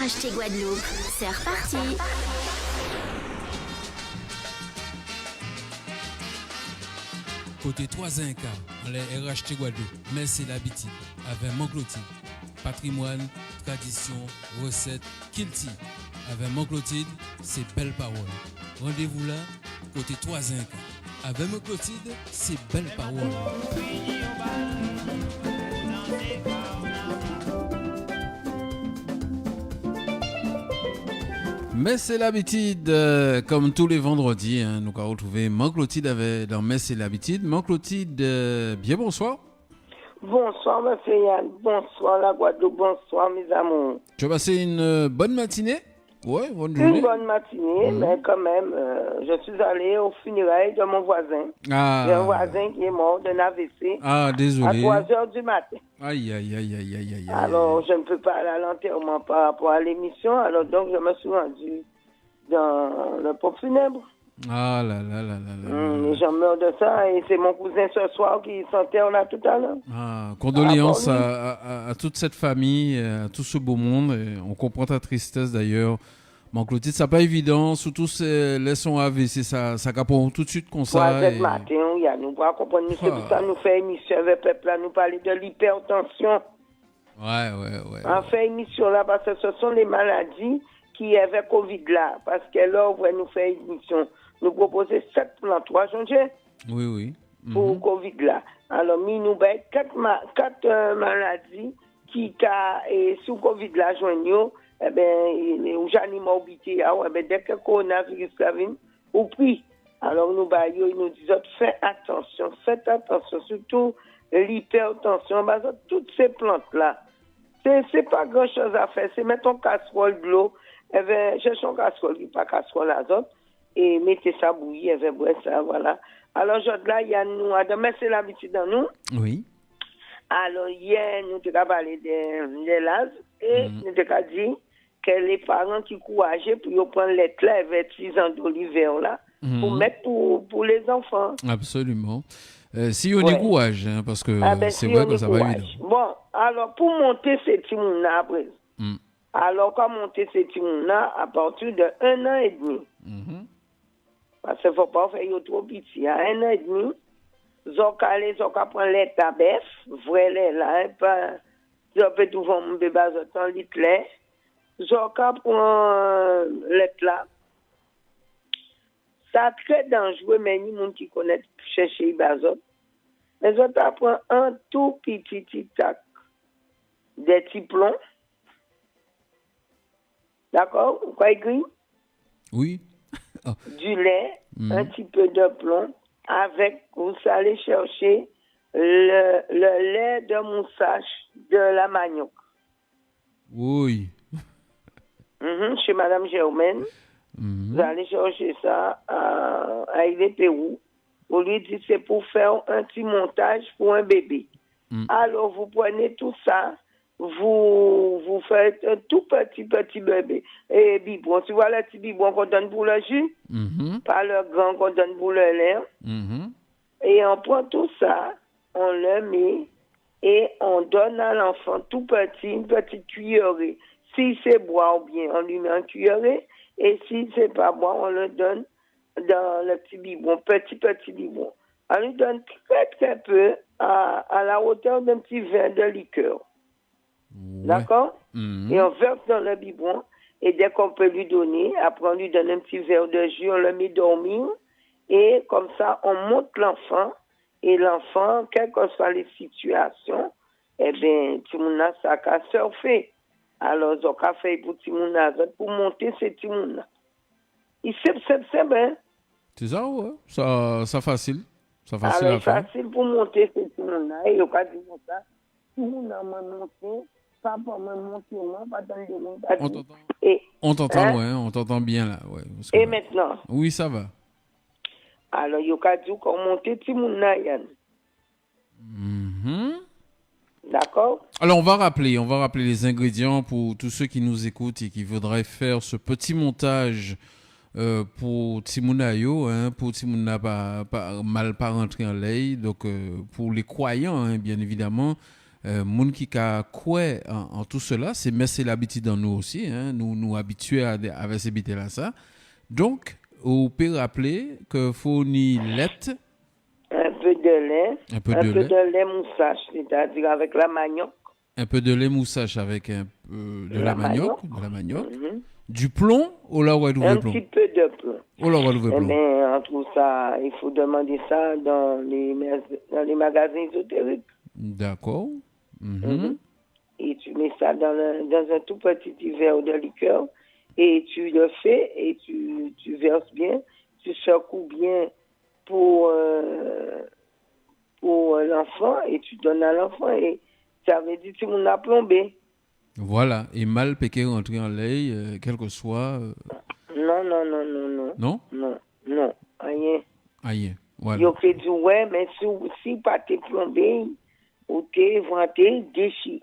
RHT Guadeloupe, c'est reparti. Côté 3 Inca, on les RHT Guadeloupe, mais c'est l'habitude. Avec Monclotide, patrimoine, tradition, recettes, kilti. Avec Monclotide, c'est belle parole. Rendez-vous là, côté 3 Inca. Avec Monclotide, c'est belle parole. Mais c'est l'habitude, comme tous les vendredis, hein, nous allons retrouver Monclotide dans Mais c'est l'habitude. Monclotide, bien bonsoir. Bonsoir, monsieur Yann. Bonsoir, la Guadeloupe. Bonsoir, mes amours. Tu as passé une bonne matinée? Ouais, bonne journée. Une bonne matinée, mais quand même, je suis allé au funérailles de mon voisin. Ah. J'ai un voisin qui est mort d'un AVC. Ah, désolé. À 3h du matin. Aïe. Alors, je ne peux pas aller à l'enterrement par rapport à l'émission. Alors, donc, je me suis rendu dans le pompe funèbre. Ah là. Les gens meurent de ça et c'est mon cousin ce soir qui s'enterre là tout à l'heure. Ah, condoléances à toute cette famille, à tout ce beau monde. Et on comprend ta tristesse d'ailleurs. Monclotide, c'est pas évident, surtout les sons AVC, ça capone tout de suite comme ça. 3h matin, nous pas comprendre. C'est pour ça que nous faisons émission avec le peuple là, nous parler de l'hypertension. Ouais. On fait émission là parce que ce sont les maladies qui avaient Covid là. Parce que là, on va nous faire émission. Nous proposer 7 plans 3 janvier. Oui. Pour Covid là. Alors, nous avons 4 maladies qui sous Covid là, joignent. Eh bien, les animaux habités, dès que le coronavirus vient, ou puis, alors nous disons, faites attention, surtout l'hypertension, toutes ces plantes-là. C'est pas grand-chose à faire, c'est mettre une casserole de l'eau, cherchez une casserole, pas casserole azote, et mettez ça bouillir, ça, voilà. Alors, là, il y a nous, demain, c'est l'habitude dans nous. Oui. Alors, hier, nous avons parlé des lasers, et nous avons dit que les parents qui couragent pour prendre les clés avec 6 ans d'olivier là, pour mettre pour les enfants. Absolument. Si on y courage, hein, parce que c'est si vrai que ça va vite. Bon, alors pour monter ces timons-là après, alors quand monter ces timons-là à partir de 1 an et demi, parce qu'il ne faut pas faire trop petit, à 1 an et demi, Zoka prend les tabès, vrai là, pas, peut tout voir mon bébé à temps litre lait. Zoka prend là. Ça très dangereux, mais ni monde qui connaît chercher Ibazot. Mais Zoka prend un tout petit tac, des petits plombs. D'accord? Vous croyez gris? Oui. Du lait, un petit peu de plomb, avec, vous allez chercher le lait de moussage de la manioc. Oui. Chez Madame Germaine, vous allez chercher ça à Ile Pérou. Vous lui dites c'est pour faire un petit montage pour un bébé. Alors vous prenez tout ça, vous faites un tout petit bébé. Et biberon, tu vois le petit biberon qu'on donne pour le jus, pas le grand qu'on donne pour le lait. Et on prend tout ça, on le met et on donne à l'enfant tout petit, une petite cuillerée. Si c'est bois ou bien, on lui met un cuillerée. Et si c'est pas bois, on le donne dans le petit biberon, petit biberon. On lui donne très peu à la hauteur d'un petit verre de liqueur. Ouais. D'accord? Et on verse dans le biberon. Et dès qu'on peut lui donner, après on lui donne un petit verre de jus, on le met dormir. Et comme ça, on monte l'enfant. Et l'enfant, quelles que soient les situations, eh bien, Timouna, ça a surfer. Alors, on a fait pour Timouna, pour monter ces Timouna. C'est bien. C'est ça, ouais. Ça facile. Ça facile alors, à faire. facile pour monter ces Timouna. Et on a dit ça. Timouna m'a monté. Papa m'a monté, moi, pas dans le monde. On t'entend, ouais. On t'entend bien, là. Ouais, et maintenant? Oui, ça va. Alors, il y a dit qu'on monte Timouna, Yann. D'accord? Alors, on va rappeler les ingrédients pour tous ceux qui nous écoutent et qui voudraient faire ce petit montage pour Timouna yo, hein, pour Timouna mal pas rentrer en lait. Donc, pour les croyants, hein, bien évidemment, Moun qui a quoi en tout cela, c'est l'habitude dans nous aussi, hein, nous habitués avec ces bites là ça. Donc, on peut rappeler que faut ni lait, un peu de lait, un peu de lait moussage, c'est-à-dire avec la manioc. Un peu de lait moussage avec un peu de la manioc. Mm-hmm. Du plomb ou là où elle Un petit peu de plomb. Ou là où elle plomb. On trouve ça, il faut demander ça dans les magasins ésotériques. D'accord. Mm-hmm. Et tu mets ça dans un tout petit verre de liqueur et tu le fais et tu verses bien, tu secoues bien pour l'enfant et tu donnes à l'enfant et ça veut dire que tu m'en as plombé. Voilà, et mal péqué rentrer en lait, quel que soit. Non. Non? Non, rien. Rien, voilà. Yo fait du ouais, mais si pas t'es plombé, ou t'es vanté, déchiré,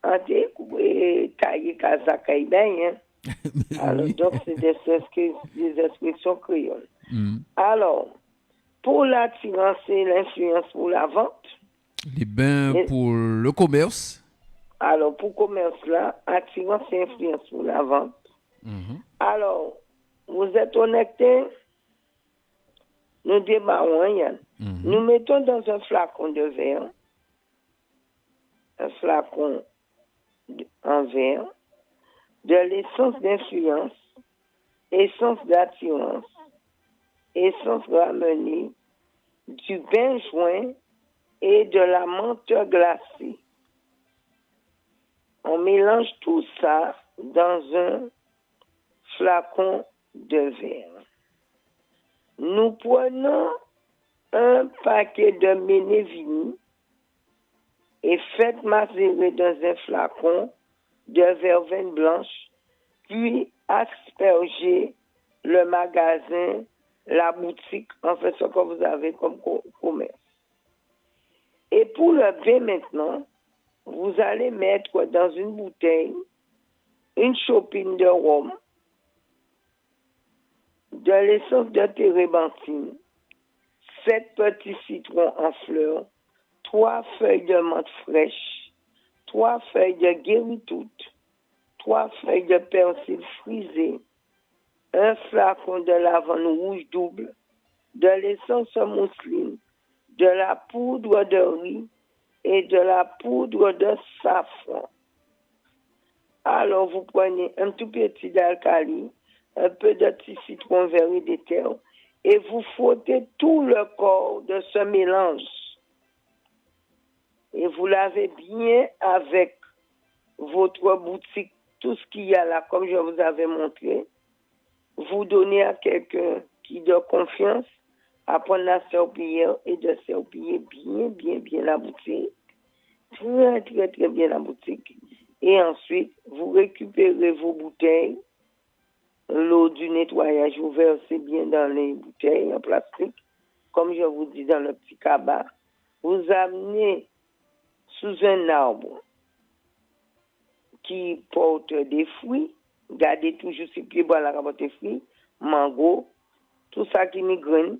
taillé kazaka bien, hein. Alors, donc, c'est des expressions créoles. Alors, pour l'attirance et l'influence pour la vente. Les bains pour le commerce. Alors, pour commerce là, attirance et influence pour la vente. Alors, vous êtes honnêté, nous démarrons, Yann. Nous mettons dans un flacon de verre, un flacon en verre, de l'essence d'influence, essence d'attirance, essence ramenée, du benjoin et de la menthe glacée. On mélange tout ça dans un flacon de verre. Nous prenons un paquet de Ménévini et faites macérer dans un flacon de verveine blanche, puis aspergez le magasin, la boutique, en fait ce que vous avez comme commerce. Et pour le vin maintenant, vous allez mettre dans une bouteille une chopine de rhum, de l'essence de térébenthine, 7 petits citrons en fleurs, 3 feuilles de menthe fraîche, 3 feuilles de guéritoute, 3 feuilles de persil frisé, un flacon de lavande rouge double, de l'essence mousseline, de la poudre de riz et de la poudre de safran. Alors, vous prenez un tout petit d'alcali, un peu de petit citron vert et d'éther, et vous frottez tout le corps de ce mélange. Et vous lavez bien avec votre boutique, tout ce qu'il y a là, comme je vous avais montré. Vous donnez à quelqu'un qui de confiance à prendre la serpillière et de serpiller bien la boutique. Très bien la boutique. Et ensuite, vous récupérez vos bouteilles, l'eau du nettoyage, vous versez bien dans les bouteilles en plastique, comme je vous dis dans le petit cabas. Vous amenez sous un arbre qui porte des fruits, gardez toujours ses pieds bas la capote des fruits, mango, tout ça qui migraine,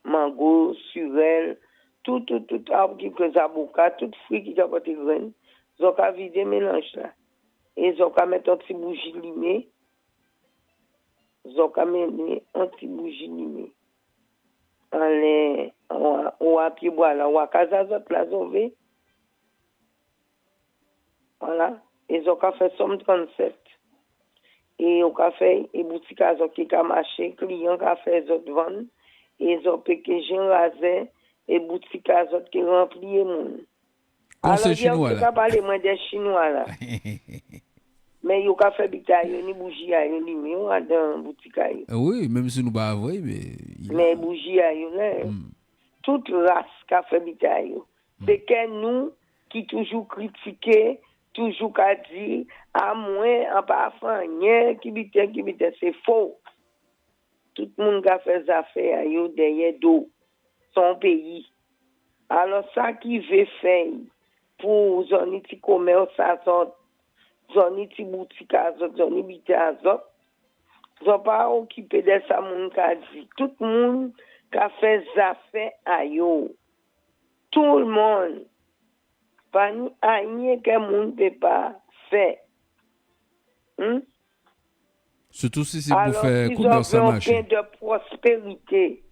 mango, surel, tout arbre qui peut avocat, tout fruit qui apporte des graines, ils ont qu'à vider mélange là. Et ils ont qu'à mettre un petit bougie limée. Ils ont qu'à mettre un petit bougie limée. On a pied bois là, on a casazot là, voilà. Ils ont qu'à faire somme 37. Et on a fait, et boutique à qui a marché, client qui a fait les autres ventes. Et ils ont piqué Jean Razin, et boutique à qui remplit les monde. Conseil chinois là. Alors, parler moins des Chinois là. Mais il y a fait bitaille, ni bougie à yon limé, on a dans boutique à yon. Oui, même si nous pas avoué, mais bougie à yon là. Toute race qui a fait bitaille. C'est que nous qui toujours critiquer, toujours qu'a dit à moins en parfum, qui bite, c'est faux. Tout le monde qui a fait des affaires à yon derrière d'eau, son pays. Alors ça qui veut faire pour zone ti commerce à zone ti boutique à zone bite à zone, ils pas occupé de ça moun ka dit. Tout le monde qui a fait des affaires à yon. Tout le monde Pas ni rien que moun peut pas faire. Surtout si c'est pour faire commerce à marché. marché. Alors, de prospérité.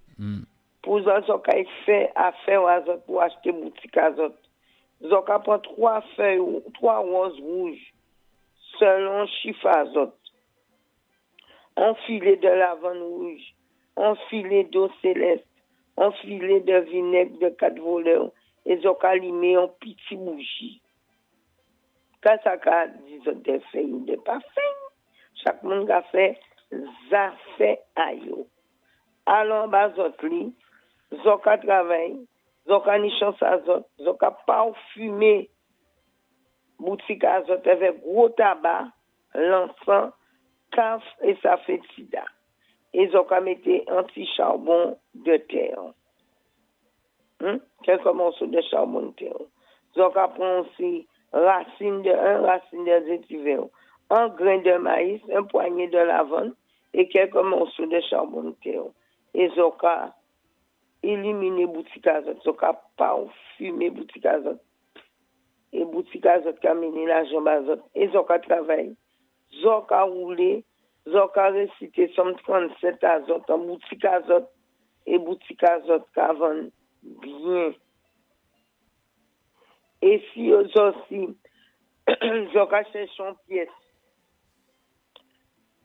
Pour ça, ils fait affaire à eux pour acheter boutique à eux. Ils ont prend 3 feuilles, 3 roses rouges, selon chiffre à eux. Un filet de lavande rouge, un filet d'eau céleste, un filet de vinaigre de 4 voleurs, et ils ont allumé un petit bougie. Quand ça a dit des feuilles de parfum, chaque monde a fait ça fait ayo. Alors, bah, zotli, zoka travail, zoka ni chance à zot, zoka parfumé, boutique à zot avec gros tabac, l'encens, caf et ça fait sida. Et zoka mette anti-charbon de terre. Quelques morceaux de charbon de terre. Zoka prend aussi racine de vétiver, un grain de maïs, un poignet de lavande et quelques morceaux de charbon de terre. Et zoka éliminer boutique à zot, zoka parfumer boutique à zot. Et boutique à zot caminer la jambe à zot. Et zoka travail, zoka rouler, zoka réciter somme 37 à zot en boutique à zot. Et boutique à zot cavane bien. Et si aussi, zoka cherche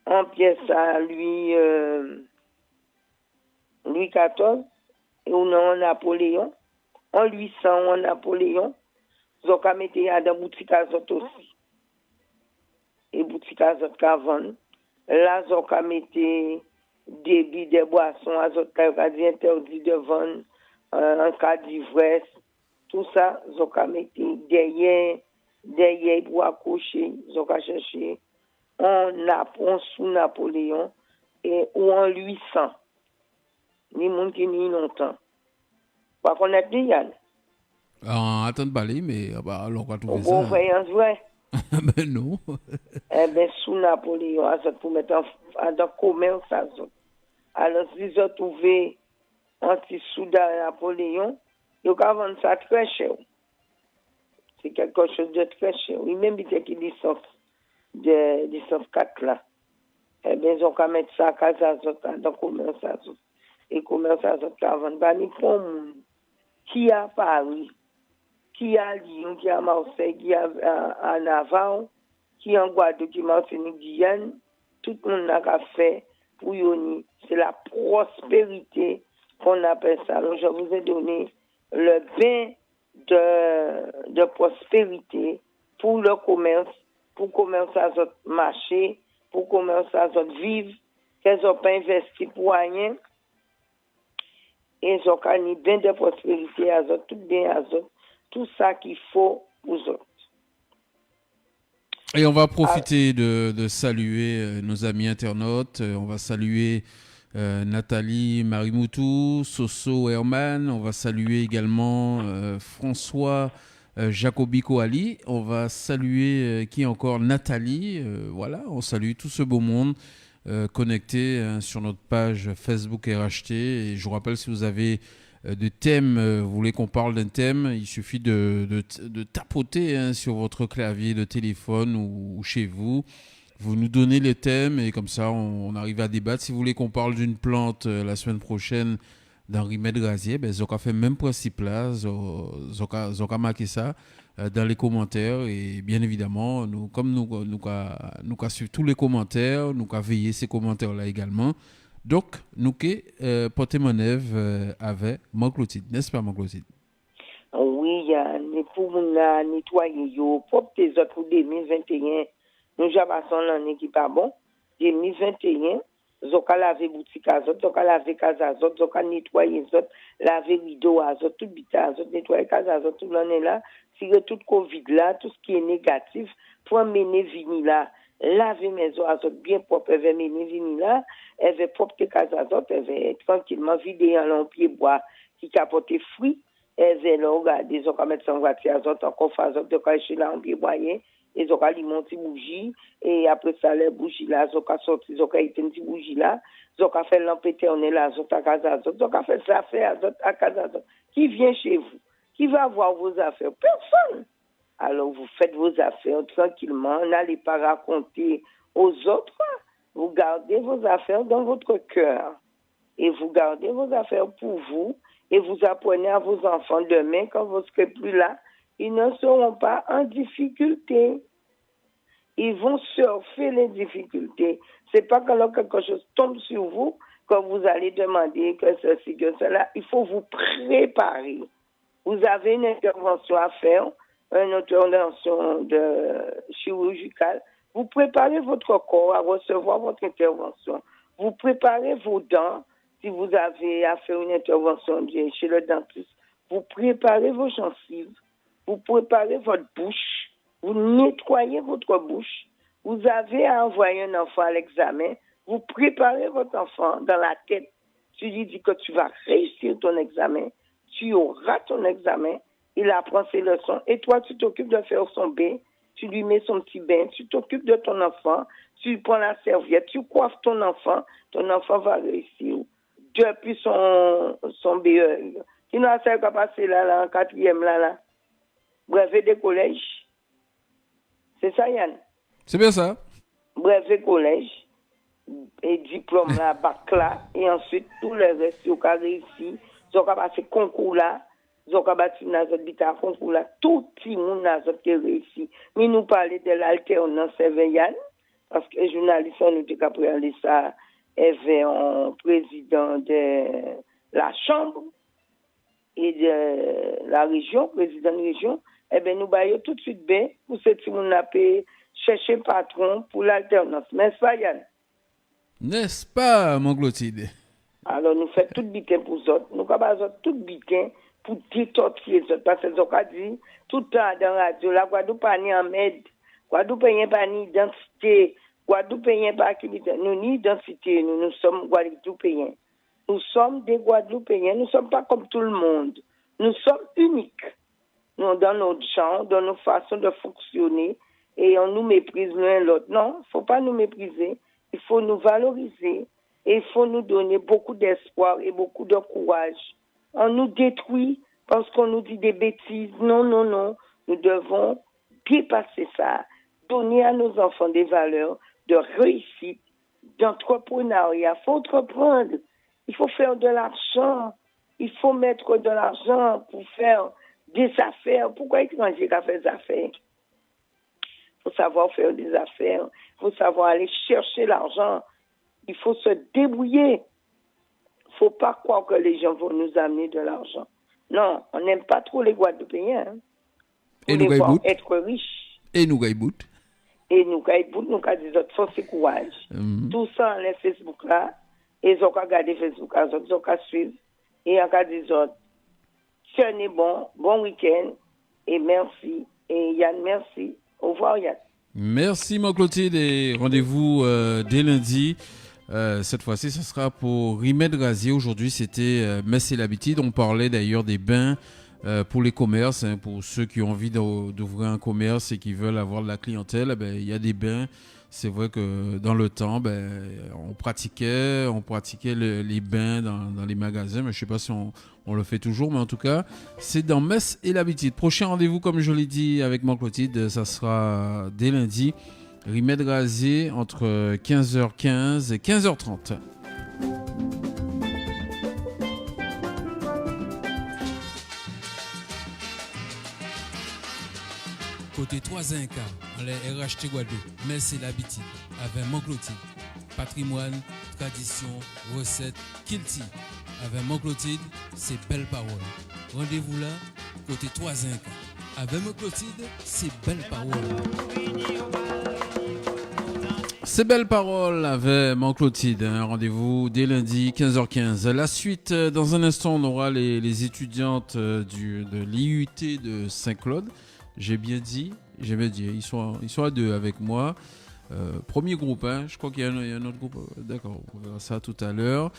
en pièce à lui, Louis XIV, et on a un Napoléon, en 800 un Napoléon, zoka mette à dans boutique à zot aussi. Et boutique à zot cavane, là zoka mette débit des boissons à zot dit interdit de vendre en cas d'ivresse, tout ça zoka mette derrière pour accoucher, zoka chercher on sous Napoléon et ou en 800. Ni monde qui ni longtemps. Pas connaître ni Yann. Attends de parler, mais alors on va trouver ça. Bon voyance vrai. Ben non. Eh ben sous Napoléon, ça pour mettre dans commerce ça. Alors si ils ont trouvé anti-sous de Napoléon, ils vont vendre ça très cher. C'est quelque chose de très cher. Oui, même si c'est licence 4 là. Eh bien, ils ont qu'à mettre ça à casa dans commerce à zot. Et commerce à zot à vendre. Bah, ni pour moun qui a Paris, qui a Lyon, qui a Marseille, qui a à Navarre, qui a en Guadeloupe, qui a Martinique, Guyane, tout le monde n'a qu'à faire pour Yoni. C'est la prospérité qu'on appelle ça. Alors, je vous ai donné le bain de prospérité pour le commerce, pour commerce à zot marché, pour commerce à zot vivre, qu'elles n'ont pas investi pour rien. Et ils ont gagné bien de prospérité à zot, tout bien à zot, tout ça qu'il faut aux autres. Et on va profiter de saluer nos amis internautes. On va saluer Nathalie Marimoutou, Soso Herman. On va saluer également François Jacobico Ali. On va saluer qui encore Nathalie. Voilà, on salue tout ce beau monde connecté sur notre page Facebook RHT. Et je vous rappelle, si vous avez des thèmes, vous voulez qu'on parle d'un thème, il suffit de tapoter sur votre clavier de téléphone ou chez vous. Vous nous donnez les thèmes et comme ça, on arrive à débattre. Si vous voulez qu'on parle d'une plante la semaine prochaine dans Remède Grazier, ben, Zoka fait le même principe là. Zoka marqué ça dans les commentaires. Et bien évidemment, nous suivons tous les commentaires, nous veiller ces commentaires-là également. Donc, nous porter mon œuvre avec Marc-Clotilde, n'est-ce pas Marc-Clotilde? Oui, pour nettoyer, pour tes autres pour 2021, nous avons l'année qui pas bon. 2021, zoka laver boutique à zot, zoka laver casa à zot, zoka nettoyer zot, laver rideau à zot, tout bita à zot, nettoyer casa à zot, tout l'année là, tirer tout Covid là, tout ce qui est négatif, pour mener vini là, laver maison à zot bien propre, elle va mener vini là, elle va propre casa à zot, elle va tranquillement vider un lampier bois qui capote fruits, elle va là regarder, zoka mettre son voiture à zot, encore faire zot, de cacher lampier boyen. Et ils ont alimenté bougie et après ça les bougies là ils ont sorti ils ont été une bougie là ils ont fait lampe éternelle là ils ont à casa ils ont fait ça faire à casa qui vient chez vous qui va voir vos affaires personne Alors, vous faites vos affaires tranquillement. N'allez pas raconter aux autres. Vous gardez vos affaires dans votre cœur. Et vous gardez vos affaires pour vous. Et vous apprenez à vos enfants demain, quand vous ne serez plus là, ils ne seront pas en difficulté. Ils vont surfer les difficultés. C'est pas quand quelque chose tombe sur vous que vous allez demander que ceci, que cela. Il faut vous préparer. Vous avez une intervention à faire, une intervention chirurgicale. Vous préparez votre corps à recevoir votre intervention. Vous préparez vos dents. Si vous avez à faire une intervention chez le dentiste, vous préparez vos gencives. Vous préparez votre bouche. Vous nettoyez votre bouche. Vous avez à envoyer un enfant à l'examen. Vous préparez votre enfant dans la tête. Tu lui dis que tu vas réussir ton examen. Tu auras ton examen. Il apprend ses leçons. Et toi, tu t'occupes de faire son bain. Tu lui mets son petit bain. Tu t'occupes de ton enfant. Tu prends la serviette. Tu coiffes ton enfant. Ton enfant va réussir. Depuis son BE. Sinon, ça va passer là, en 4e, là. Brevet des collèges. C'est ça, Yann? C'est bien ça. Brevet collège. Et diplôme là, bac là. Et ensuite, tout le reste, ils ont réussi. Ils ont passé concours là. Ils ont battu dans notre concours là. Tout le monde a réussi. Mais nous parlons de l'alternance, c'est Yann. Parce que les journalistes, nous ont appris ça. Avait un président de la Chambre et de la région, président de la région, eh bien, nous baillons tout de suite bien pour ce que nous avons cherché patron pour l'alternance. N'est-ce pas, Yann? N'est-ce pas, mon Clotilde? Alors, nous faisons tout bitin pour les autres. Nous avons tout bitin pour détortiller les autres. Parce que nous avons dit tout le temps dans la radio, la Guadeloupe n'est pas en aide. Guadeloupe n'est pas en identité. Guadeloupéens par activité, nous ni identité, nous sommes Guadeloupéens. Nous sommes des Guadeloupéens, nous ne sommes pas comme tout le monde. Nous sommes uniques. Nous, dans notre genre, dans nos façons de fonctionner, et on nous méprise l'un l'autre. Non, il ne faut pas nous mépriser. Il faut nous valoriser et il faut nous donner beaucoup d'espoir et beaucoup de courage. On nous détruit parce qu'on nous dit des bêtises. Non, non, non. Nous devons dépasser ça. Donner à nos enfants des valeurs de réussite, d'entrepreneuriat. Il faut entreprendre. Il faut faire de l'argent. Il faut mettre de l'argent pour faire des affaires. Pourquoi étranger qui a fait des affaires? Il faut savoir faire des affaires. Il faut savoir aller chercher l'argent. Il faut se débrouiller. Il ne faut pas croire que les gens vont nous amener de l'argent. Non, on n'aime pas trop les Guadeloupéens. Hein. Et nous gagnons être riches. Et nous gagnons. Et nous gagnons, nous gagnons force et courage. Tout ça, on est Facebook là. Et ils ont qu'à regarder Facebook, ils ont qu'à suivre. Et ils ont qu'à dire, tenez bon week-end. Et merci. Et Yann, merci. Au revoir, Yann. Merci, mon Clotilde. Et rendez-vous dès lundi. Cette fois-ci, ce sera pour Rimed Razier. Aujourd'hui, c'était Messe et l'habitude. On parlait d'ailleurs des bains pour les commerces, hein, pour ceux qui ont envie d'ouvrir un commerce et qui veulent avoir de la clientèle. Il y a des bains. C'est vrai que dans le temps, on pratiquait les bains dans les magasins, mais je ne sais pas si on le fait toujours, mais en tout cas, c'est dans Messe et l'habitude. Prochain rendez-vous, comme je l'ai dit avec mon Clotilde, ça sera dès lundi. Rimed Razier entre 15h15 et 15h30. Côté 3 Inca, on les RHT Guadeloupe, mais c'est l'habitude. Avec mon Clotilde, patrimoine, tradition, recettes, kilti. Avec mon Clotilde, c'est belle parole. Rendez-vous là, côté 3 Inca. Avec mon Clotilde, c'est belle parole. C'est belle parole avec mon Clotilde. Rendez-vous dès lundi 15h15. La suite, dans un instant, on aura les étudiantes de l'IUT de Saint-Claude. J'ai bien dit, ils sont à deux avec moi. Premier groupe, hein. Je crois qu'il y a un autre groupe. D'accord, on verra ça tout à l'heure.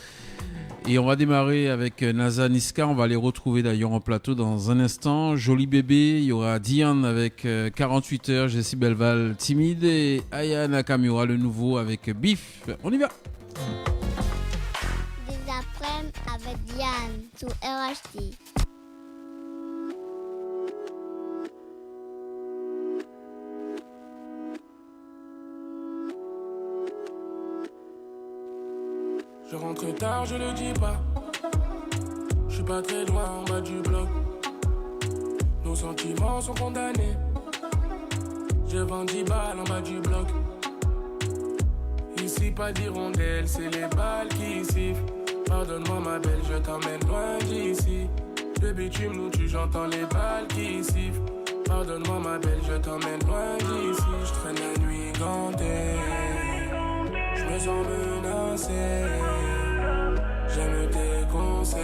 Et on va démarrer avec Naza Niska. On va les retrouver d'ailleurs en plateau dans un instant. Joli bébé, il y aura Diane avec 48 heures, Jessie Belval, Timide, et Aya Nakamura, le nouveau avec Bif. On y va. Des après-midi avec Diane sur RHT. Je rentre tard, je le dis pas. Je suis pas très loin en bas du bloc. Nos sentiments sont condamnés. Je vends 10 balles en bas du bloc. Ici pas d'hirondelle, c'est les balles qui sifflent. Pardonne-moi ma belle, je t'emmène loin d'ici. Le bitume nous tue, j'entends les balles qui sifflent. Pardonne-moi ma belle, je t'emmène loin d'ici. Je traîne la nuit gantée. Je me sens menacé. J'aime tes conseils.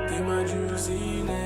T'es ma dulcinée.